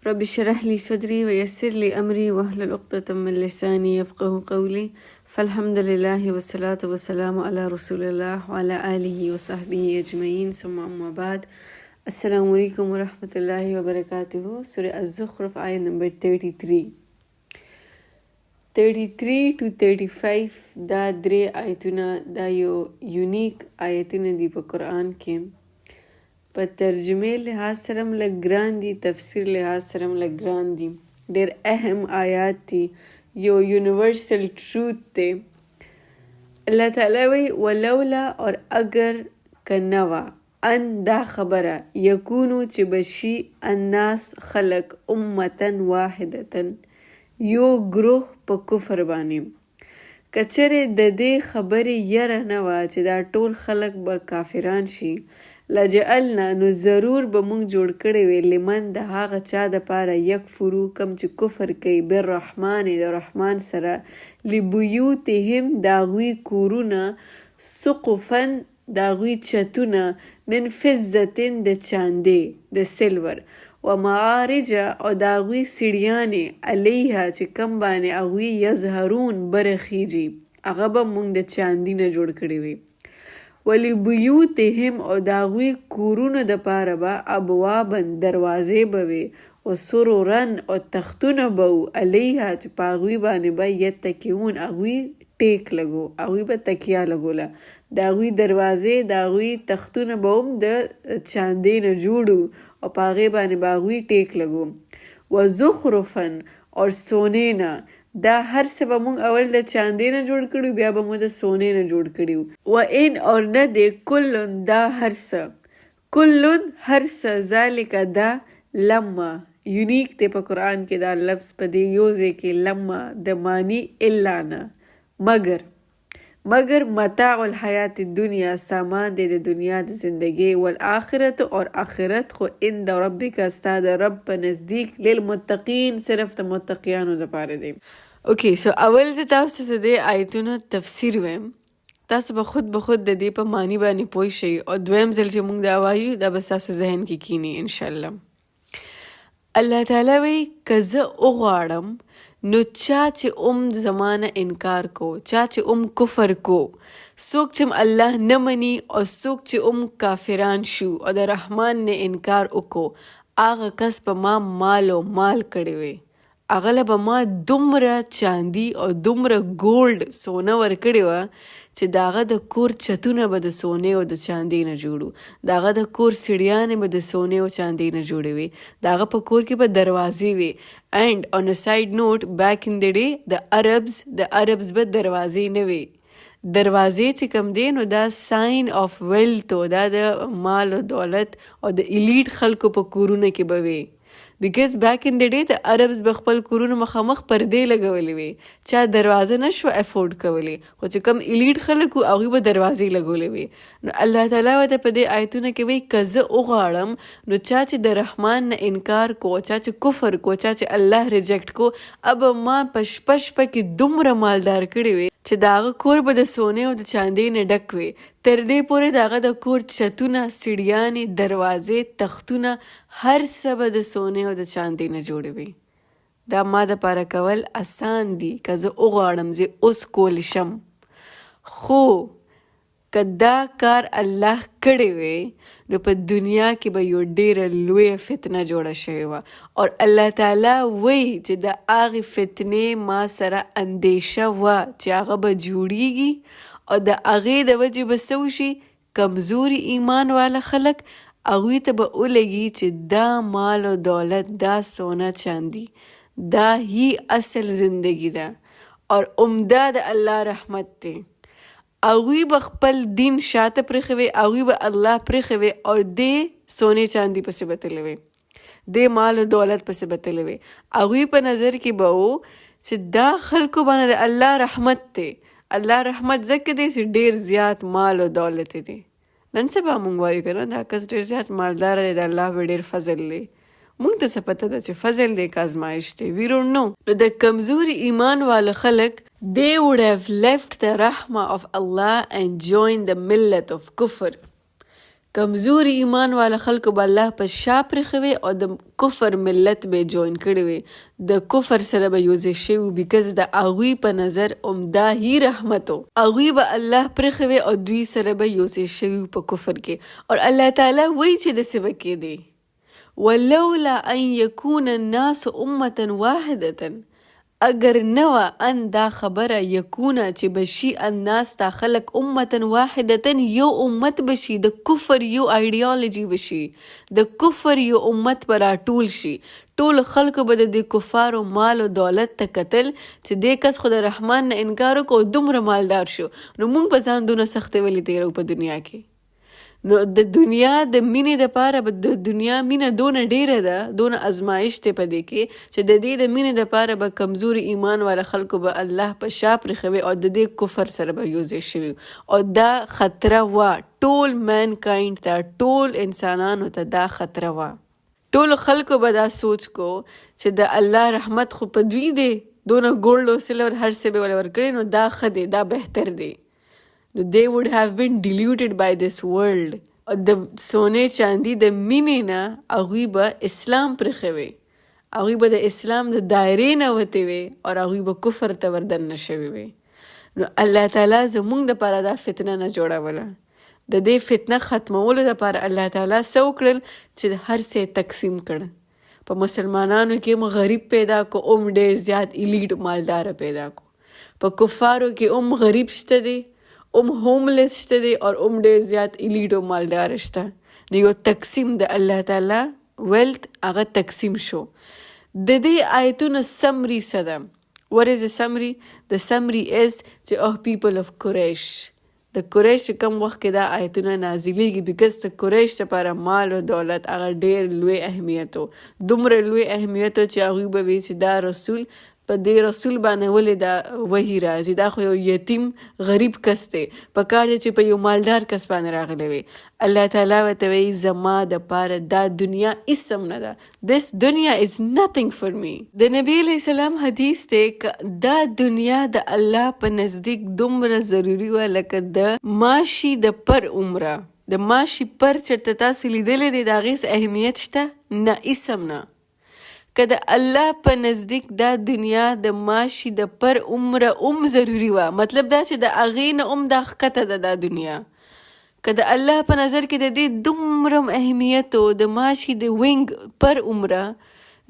رب اشرح لي صدري ويسر لي أمري واحلل عقدة من لساني يفقه قولي. فالحمد لله والصلاة والسلام على رسول الله وعلى آله وصحبه أجمعين ثم أما بعد. السلام عليكم ورحمة الله وبركاته. سورة الزخرف آية نمبر 33 to 35 دا درې آیتونه دا یو یونیک آیتونه دی په قرآن کې. په ترجمه لحاظ سره هم لږ ګران دي، تفسیر لحاظ سره هم لږ ګران دي، ډېر اهم آیات دي، یو یونیورسل ټروت دی. الله تعالی وی ولولا اور اگر کنوا ان دا خبره یکونو چې بشي الناس خلق امتن واحدتن یو گروه په کفر باندې. کچره د دې خبرې یره نه وه چې دا ټول خلق به کافران شي، لجعلنا نو ضرور به موږ جوړ کړی وی لمن د هغه چا دپاره یکفرو کم چې کفر کوي بالرحمن د رحمان سره لبیوتهم د هغوی کورونه سقفن د هغوی چتونه من فضتن د چاندې د سلور و معارج او د هغوی سیړیانې علیها چې کم باندې هغوی یظهرون برخیږي هغه به موږ د چاندي نه جوړ کړی وي. ولی بیوتهم او د هغوی کورونو دپاره به ابوابن دروازې به وي و سرورن او تختونه به و علیها چې په هغوی باندې به یتکیون هغوی ټیک لګو، هغوی به تکیه لګوله. د هغوی دروازې د هغوی تختونه به هم د چاندې نه جوړو او په هغې باندې به هغوی ټیک لګو. و زخرفن اور سونې نه، دا هر څه به موږ اول د چاندې نه جوړ کړو بیا به موږ د سونې نه جوړ کړي. و ان اور نه دی کلن دا هر څه، کلن هر څه، ذالک دا لما یونیک دی په قرآن کې دا لفظ په دې یو ځای کې لما د معنی الا نه مگر متاع الحیات الدنیا سامان دی د دنیا د زندگی، والآخرت اور آخرت خو عند ربک ستا د رب په نزدیک للمتقین صرف د متقیانو دپاره دی. اوکې سو اول زه تاسو ته د دې آیتونو تفسیر ویم، تاسو به خود د دې په معنی باندې پوه شئ او دویم ځل چې موږ دا وایو دا به ستاسو ذهن کې کینی انشاءالله. الله تعالی وی که زه وغواړم نو چا چې زمانه انکار کو، چا چې کفر کو، څوک چې الله نه مني او څوک چې کافران شو او د رحمان نه انکار وکړو، هغه کس په ما مال او مال کړی وی، هغه له به ما دومره چاندي او دومره ګولډ سونه ورکړې وه چې د هغه د کور چتونه به د سونې او د چاندې نه جوړو، د هغه د کور سیړیانې به د سونې او چاندې نه جوړې وي، د هغه په کور کې به دروازې وي. اینڈ آن ا سائڈ نوٹ بیک ان د ډے د عربز به دروازې نه وي. دروازې چې کم دی نو دا ساین آف ویلت او دا د مال او دولت او د ایلیټ خلکو په کورونه کې به وي. بیکاز بیک ان د ډے د عربز به خپل کورونو مخامخ پردې لګولې وي، چا دروازه نشوه افورډ کولی، خو چې کم ایلیټ خلک وو هغوی به دروازې لګولې وي. نو الله تعالی ورته په دې آیتونه کې وایي که زه وغواړم نو چا چې د رحمان نه انکار کو، چا چې کفر کو، چا چې الله ریجیکټ کو، اب ما په شپه کې دومره مالدار کړی وي چې د هغه کور به د سونې او د چاندې نه ډک وي، تر دې پورې د هغه د کور چتونه، سیړیانې، دروازې، تختونه، هر څه به د سونې او د چاندې نه جوړې وي. دا ما دپاره کول اسان دي که زه وغواړم زه اوس کولی شم، خو که دا کار الله کړی وی نو په دنیا کې به یو ډیره لویه فتنه جوړه شوې وه، اور الله تعالی وی چې د هغې فتنې ما سره اندیشه وه چې هغه به جوړیږي او د هغې د وجې به څه وشي، کمزوري ایمان والا خلک هغوی ته به ولګي چې دا مال او دولت، دا سونا چاندي، دا هی اصل زندگی ده اور عمده د الله رحمت دی. هغوی به خپل دین شاته پرېښوي، هغوی به الله پرېښوي او دې سونې چاندي پسې به تللی وي، دې مال او دولت پسې به تللی وي. هغوی په نظر کې به و چې دا خلکو باندې د الله رحمت دی، الله رحمت ځکه دی چې ډېر زیات مال او دولت دی. نن سبا موږ وایو که نه دا کس ډېر زیات مالدار دی، د الله به ډېر فضل دی. موږ ته څه پته ده چې فضل دی که ازمایش دی، وی ډونټ نو. نو د کمزوري ایمان والا خلک they would have left the rahmah of Allah and joined the millet of kufr. کمزوري ایمان والا خلکو به الله په شا پرېښوي او د کفر ملت به جوین کړی وي، د کفر سره به یوځای شوي وي، بیکز د هغوی په نظر عمده هی رحمت و. هغوی به الله پرېښوي او دوی سره به یوځای شوي په کفر کې. او الله تعالی وایي چې داسې به کېدی، ولولا ان یکون الناس امة واحدة، اگر نوه ان دا خبره یکونه چې بشي الناس تا خلق امتا واحدتا یو امت بشي، د کفر یو ایډیالوجي بشي، د کفر یو امت به راټول شي، ټول خلکو به د کفارو مال او دولت ته کتل چې دې کس خو د رحمان نه انکار وکړو دومره مالدار شو، نو موږ به ځان دونه سختې ولې تېرو په دنیا کې. نو د دنیا د مینې دپاره به د دنیا مینه دونه ډیره ده، دونه ازمایش دی په دې کې چې د دې د مینې دپاره به کمزوري ایمان والا خلکو به الله په شا پرېښوي او د دې کفر سره به یوځای شوي. او دا خطره وه ټول مین کاینډ ته، ټول انسانانو ته دا خطره وه. ټولو خلکو به دا سوچ کو چې د الله رحمت خو په دوی دی، دونه ګولډ او سلور هر څه به ورله ورکړي، نو دا ښه دی، دا بهتر دی. No, they would have been deluded by this world. د سونې چاندي د مینې نه هغوی به اسلام پرېښوي، هغوی به د اسلام د دایرې نه وتې وي او هغوی به کفر ته وردننه شوي وي. نو الله تعالی زموږ دپاره دا فتنه نه جوړوله. د دې فتنه ختمولو دپاره الله تعالی څه وکړل چې هر څه تقسیم کړ. په مسلمانانو کې هم غریب پیدا کو، هم ډېر زیات ایلیټ مالداره پیدا کو. په کفارو کې هم غریب شته دی، ہوملیس شته دی، اور ډېر زیات ایلیډ او مالدار شته. نو یو تقسیم د الله تعالی ویلت هغه تقسیم شو. د دې آیتونو سمری څه ده؟ What is the summary? The summary is چې people of قریش، د قریش کم وخت کې دا آیتونه نازلیږي، بیکاز د قریش لپاره مال او دولت هغه ډېر لوی اهمیت و، دومره لوی اهمیت و چې هغوی به وي چې دا رسول په دې رسول باندې ولې دا وحی راځي، دا خو یو یتیم غریب کس دی، په کار دی چې په یو مالدار کس باندې راغلی وي. الله تعالی ورته وایي زما دپاره دا دنیا هېڅ هم نه ده. This دنیا is nothing for me. د نبی علیه السلام حدیث دی که دا دنیا د الله په نزدیک دومره ضروري وه لکه د ماشي د پر عمره. د ماشي پر چېرته تاسو لیدلی دی، د هغې څه اهمیت شته؟ نه، هېڅ هم نه. که د الله په نزدیک دا دنیا د ماشي د پر عمره ضروري وه، مطلب دا چې د هغې نه هم دا ښکته ده دا دنیا. که د الله په نظر کې د دې دومره اهمیت و د ماشي د وینګ پر عمره،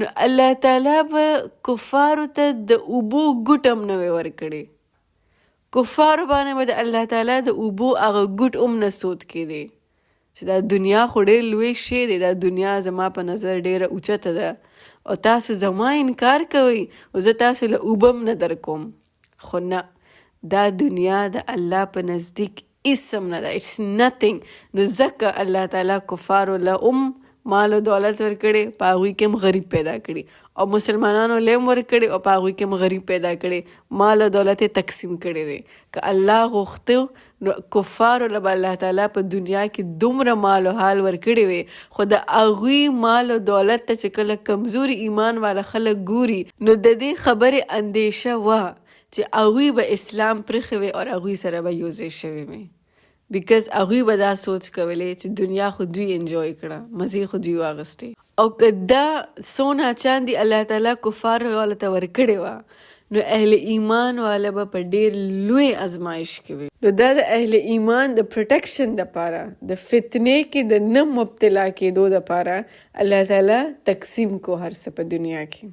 نو الله تعالی به کفارو ته د اوبو ګوټ هم نه وی ورکړی. کفارو باندې به د الله تعالی د اوبو هغه ګوټ هم نه سود کېدی چې دا دنیا خو ډېر لوی شی دی، دا دنیا زما په نظر ډېره اوچته ده او تاسو زما انکار کوئ او زه تاسو له اوبه هم نه درکوم. خو نه، دا دنیا د الله په نزدیک هېڅ هم نه ده، اټس نتھنګ. نو ځکه الله تعالی کفارو له مال او دولت ورکړی، په هغوی کې هم غریب پیدا کړي، او مسلمانانو له هم ورکړي او په هغوی کې هم غریب پیدا کړي، مال او دولت یې تقسیم کړی دی. که الله غوښته نو کفارو له به الله تعالی په دنیا کې دومره مال او حال ورکړی وي، خو د هغوی مال او دولت ته چې کله کمزوري ایمان والا خلک ګوري، نو د دې خبرې اندیشه وه چې هغوی به اسلام پرېښوي او هغوی سره به یوځای شوي وي. بیکاز هغوی به دا سوچ کولی چې دنیا خو دوی انجوی کړه، مزې خو دوی واغستې. او که دا څونه چاندي الله تعالی کفار والا ته ورکړې وه، نو اهل ایمان والا به په ډېر لوی ازمایش کې وي. نو دا د اهل ایمان د پروټیکشن دپاره، د فتنې کې د نه مبتلا کېدو دپاره الله تعالی تقسیم کو هر څه په دنیا کې.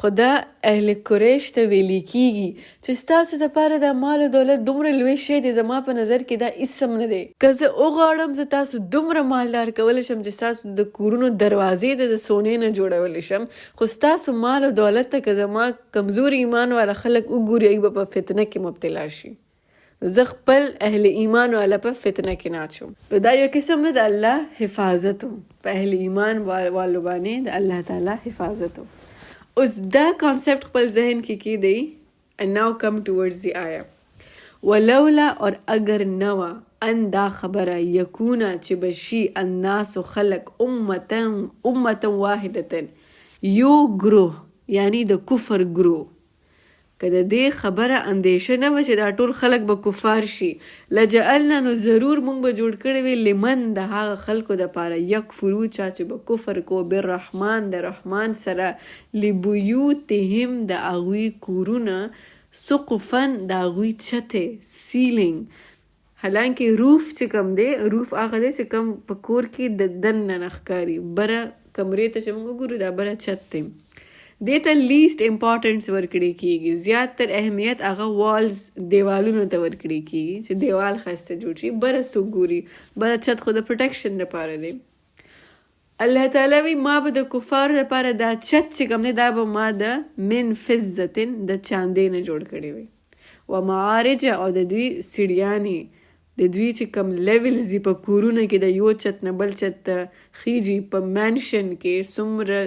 خدا اهل قریش ته ویلی کیږي چې ستاسو دپاره دا مال او دولت دومره لوی شی دی، زما په نظر کې دا هېڅ هم نه دی. که زه وغواړم زه تاسو دومره مالدار کولی شم چې ستاسو د کورونو دروازې ته د سونې نه جوړولی شم، خو ستاسو مال او دولت ته که زما کمزور ایمان والا خلک وګوري، هغوی به په فتنه کې مبتلا شي. زه خپل اهل ایمان والا په فتنه کې نات شم. نو دا یو قسم نه د الله حفاظت و، په اهل ایمان والو باندې د الله تعالی حفاظت و. اوس دا کانسیپٹ خپل ذہن کې کی دی. and now come towards the آیا. ولولا اور اگر نوا ان دا خبره یکونا چې بشي الناس خلق امتا واحدتا، یو گروه یعنی د کفر گروه. که د دې خبره اندیشه نه وه چې دا ټول خلک به کفار شي لجعلنا نو ضرور موږ به جوړ کړی وي لمن د هغه خلکو دپاره یکفرو چا چې به کفر کو بالرحمن د رحمان سره لبیوتهم د هغوی کورونه سقفن د هغوی چتې سیلینګ حالانکه روف چې کوم دی روف هغه دی چې کوم په کور کې د دننه نه ښکاري بره کمرې ته چې موږ وګورو دا بره چت دی دې ته لیسټ امپارټنس ورکړی کیږي زیاتر اهمیت هغه والز دیوالونو ته ورکړی کیږي چې دیوال ښایسته جوړ شي بره څوک ګوري بره چت خو د پروټیکشن لپاره دی الله تعالی وی ما به د کفارو لپاره دا چت چې کوم دی دا به ما د من فضتن د چاندې نه جوړ کړی وي و معارج او د دوی سیډیانې د دوی چې کوم لیولز په کورونه کې د یو چت نه بل چت ته خیږي په مینشن کې څومره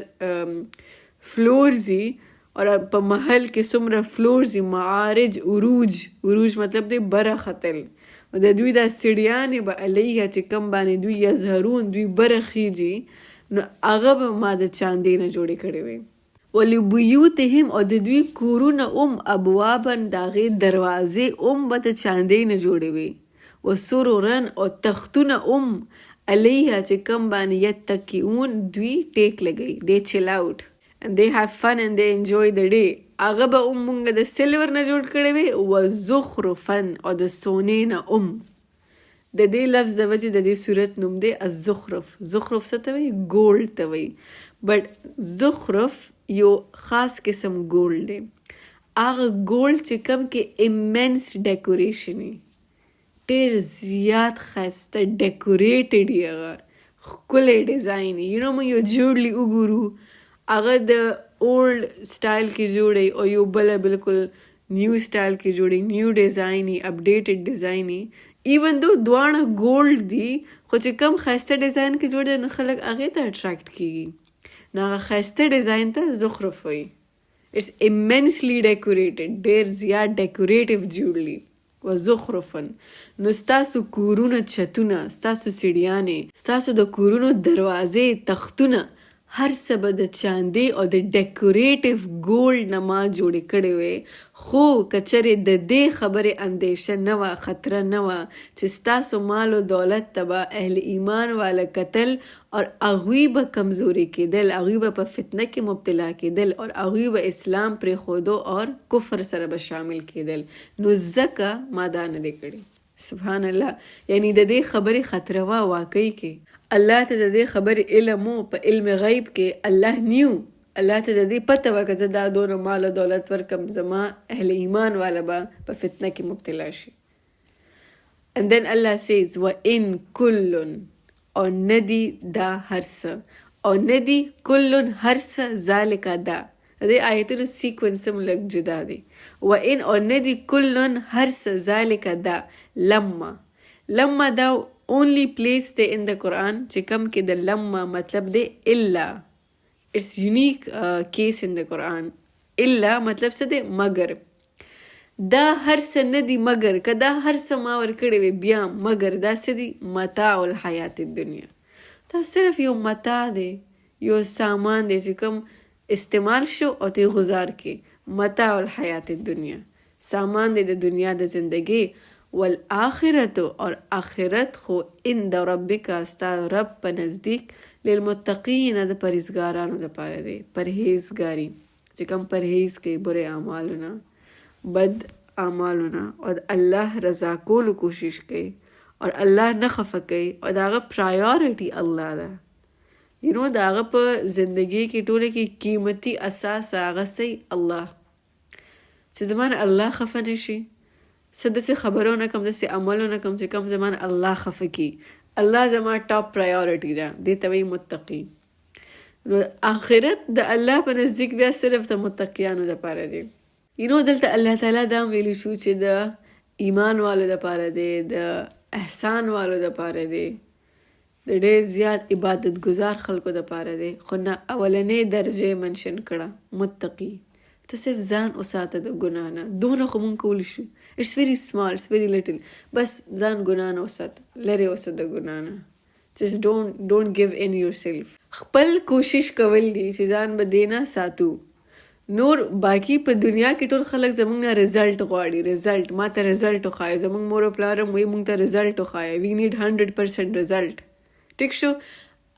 فلورزی اور په محل کې څومره فلورزی معارج عروج مطلب دی بره ختل د دوی دا سیډیانې به علیه چې کم باندې دوی یظهرون دوی بره خیږي نو هغه به ما د چاندې نه جوړې کړې وي ولبیوتهم او د دوی کورونه ابوابن د هغې دروازې به د چاندې نه جوړې وي وسرورن او تختونه علیه چې کم باندې یتکئون دوی ټیک لګوي دی چل اوټ and they have fun and they enjoy the day هغه به مونږ د سلور نه جوړ کړی وي وزخرفن او د سونې نه د دې لفظ د وجې د دې صورت نوم دی الزخرف زخرف څه ته وایي ګولډ ته وایي بټ زخرف یو خاص قسم ګولډ دی هغه ګولډ چې کوم کې امنس ډیکوریشن وي ډېر زیات ښایسته ډیکوریټډ وي هغه ښکلی ډیزاین وي موږ یو جوړلی وګورو هغه د اولډ سټایل کې جوړی او یو بله بالکل نیو سټایل کې جوړی نیو ډیزاین یې اپډیټډ ډیزاین یې ایون دو دواړه ګولډ دي خو چې کم ښایسته ډیزاین کې جوړ دی نو خلک هغې ته اټریکټ کیږي نو هغه ښایسته ډیزاین ته زخرف وایي اټس امنسلی ډیکوریټډ ډېر زیات ډیکوریټیو جوړلی وزخرفن نو ستاسو کورونه چتونه ستاسو سیډیانې ستاسو د کورونو دروازې تختونه هر څه به د چاندې او د ډیکوریټیو ګولډ نه ما جوړې کړې وې خو که چېرې د دې خبرې اندیشه نه وه خطره نه وه چې ستاسو مال و دولت ته به اهل ایمان والا کتل اور هغوی به کمزوري کېدل هغوی به په فتنه کې مبتلا کېدل اور هغوی به اسلام پرېښودو اور کفر سره به شامل کېدل نو ځکه ما دا نه دی کړي سبحان الله یعنی د دې خبرې خطره وه واقعي کې الله ته د دې خبرې علم په علم غیب کې الله نیو الله ته د دې پته وه که زه دا دونه مال و دولت ورکم زما اهل ایمان والا به په فتنه کې مبتلا شي and then Allah says وَإِن كُلٌّ او ندی دا هر څه او ندی کلن هر څه ذالک دا دې آیتونو سیکونس هم لږ جدا دی وَإِن او ندی کلن هر څه ذالک دا لما دا only place دی in the Quran چې کم کې د لما مطلب دی الا it's unique case in the Quran الا مطلب څه دی مگر دا هر څه نه دی مگر که دا هر څه ما ورکړی وي بیا مگر دا څه دی متاع الحیات الدنیا دا صرف یو متاع دی یو سامان دی چې کوم استعمال شو او تی گزار کې متاع الحیات الدنیا سامان دی د دنیا د زندگی والآخرت اور آخرت خو عند ربک ستا رب په نزدیک للمتقین د پرهیزګارانو دپاره دی پرهیزګاري چې کوم پرهیز کوي بری اعمالونه بد اعمالونه او الله رضا کولو کوشش کوي اور الله نه خفه کوي او د هغه پرایورټي الله ده د هغه په زندګي کې ټوله کې قیمتي اساس هغه سي الله چې زمان الله خفه نشي څه داسې خبرونه کوم داسې عملونه کوم چې کوم زمان الله خفه کی الله زما ټاپ پرایورټي ده دې ته وایي متقي نو آخرت د الله په نزدیک بیا صرف د متقیانو دپاره دی دلته الله تعالی دا ویلی شو چې د ایمان والو دپاره دی د احسان والو دپاره دی د ډېر زیات عبادت گزار خلکو دپاره دی خو نه اولنۍ درجې منشن کړه متقي ته صرف ځان وساته د ګناه نه دونه خو مونږ کولی شو اټس ویری سمال اټس ویری لټل بس ځان ګناه نه وساته لرې اوسه د ګناه نه just don't give in yourself خپل کوشش کول دي چې ځان به دې نه ساتو نور باقي په دنیا کې ټول خلک زمونږ نه رزلټ غواړي. رزلټ ما ته رزلټ وښایه. زمونږ مور او پلار هم وایي مونږ ته رزلټ وښایه. وی نیډ 100% رزلټ. ټیک شو.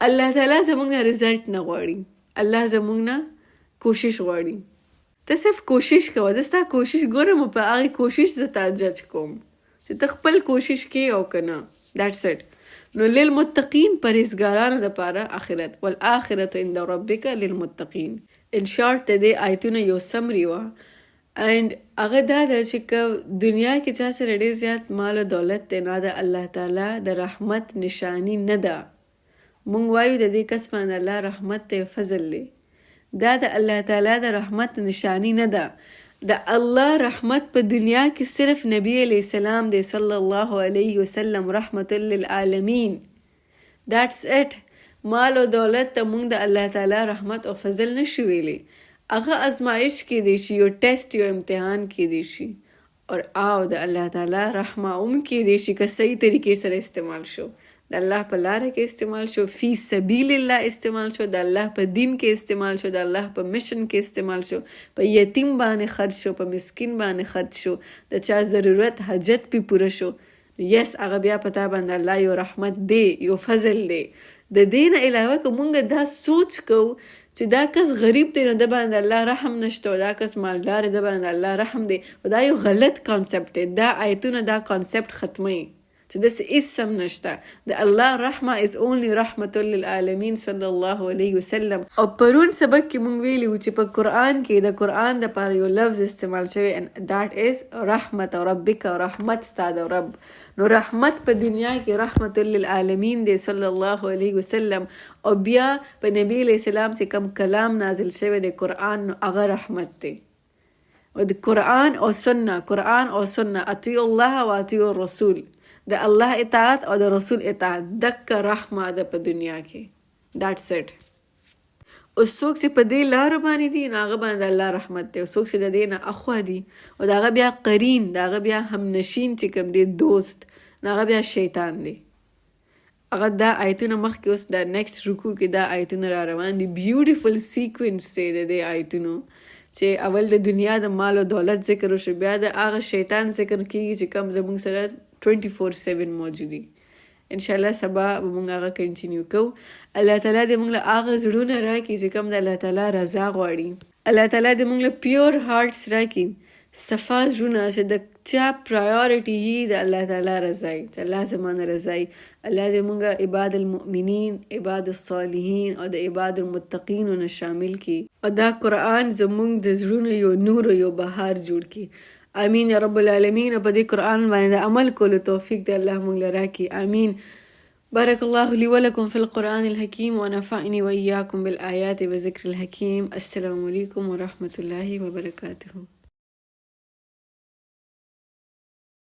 الله تعالی زمونږ نه رزلټ نه غواړي. الله زمونږ نه کوشش غواړي. ته صرف کوشش کوه. زه ستا کوشش ګورم او په هغې کوشش زه تا جج کوم چې ته خپل کوشش کې او که نه. دیټس اټ. نو للمتقین پرهیزګارانو دپاره آخرت. والآخرة عند ربک للمتقین. ان شارټ د دې آیتونه یو سمري وه اینډ هغه دا ده چې که دنیا کې چا سره ډېر زیات مال او دولت دی نو د الله تعالی د رحمت نشانی نه ده. مونږ وایو د دې کس باندې الله رحمت دی فضل دی. دا د الله تعالی د رحمت نشانی نه ده. د الله رحمت په دنیا کې صرف نبی علیہ السلام دی صلی الله علیه وسلم رحمت للعالمین. دیٹس اٹ. مال او دولت ته مونږ د الله تعالی رحمت او فضل نشو ویلی. هغه ازمایش کیدی شي، یو ټیسټ، یو امتحان کیدی شي او د الله تعالی رحمه هم کیدی شي که صحیح طریقې سره استعمال شو. د الله په لاره کې استعمال شو، فی سبیل الله استعمال شو، د الله په دین کې استعمال شو، د الله په مشن کې استعمال شو، په یتیم باندې خرج شو، په مسکین باندې خرج شو، د چا ضرورت حاجت پې پوره شو. یس هغه بیا په تا باندې الله یو رحمت دی، یو فضل دی. د دې نه علاوه که مونږ دا سوچ کوو چې دا کس غریب دی نو د باندې الله رحم نشته او دا کس مالدار دی د باندې الله رحم دی، دا یو غلط کانسپټ دی. دا آیتونه دا کانسپټ ختموي چې داسې هېڅ هم نشته. د الله رحمه از اونلی رحمت للعالمین صلی الله علیه وسلم. او پرون سبق کې مونږ ویلي وو چې په قرآن کې د قرآن دپاره یو لفظ استعمال شوی and that is رحمت ربک. رحمت ستا د رب. نو رحمت په دنیا کې رحمت للعالمین دی صلی الله علیه وسلم. او بیا په نبی علیہ السلام چې کم کلام نازل شوی دی قرآن نو هغه رحمت دی. او د قرآن او سنه اطیعوا الله و اطیعوا الرسول. د الله اطاعت او د رسول اطاعت دک رحمه ده په دنیا کې. دیټس اټ. اوس څوک چې په دې لارو باندې دي نو هغه باندې الله رحمت دی. او څوک چې د دې نه اخوا دي او د هغه بیا قرین، د هغه بیا همنشین چې کوم دی دوست، نو هغه بیا شیطان دی. هغه دا آیتونه مخکې اوس د نیکسټ رکو کې دا آیتونه را روان دي. بیوټیفل سیکوینس دی د دې آیتونو چې اول د دنیا د مال او دولت ذکر وشو، بیا د هغه شیطان ذکر کیږي چې کم زموږ سره 24/7 موجودي. انشاءالله سبا به مونږ هغه کنټینیو کوو. الله تعالی دې مونږ له هغه زړونه راکړي چې کوم د الله تعالی رضا غواړي. الله تعالی دې مونږ له پیور هارټس راکړي، صفا زړونه چې د چا پرایورټي یي د الله تعالی رضا یي، چې الله زمانه رضا یي. الله دې مونږ عباد المؤمنین، عباد الصالحین او د عباد المتقین نه شامل کړي او دا قرآن زمونږ د زړونو یو نور او یو بهار جوړ کړي. آمین یا رب العالمین. او په دې قرآن باندې د عمل کولو توفیق د الله مونږ له راکړي. آمین. بارك الله لي ولكم في القرآن الحكيم ونفعني وإياكم بالآيات وذكر الحكيم. السلام عليكم ورحمة الله وبركاته.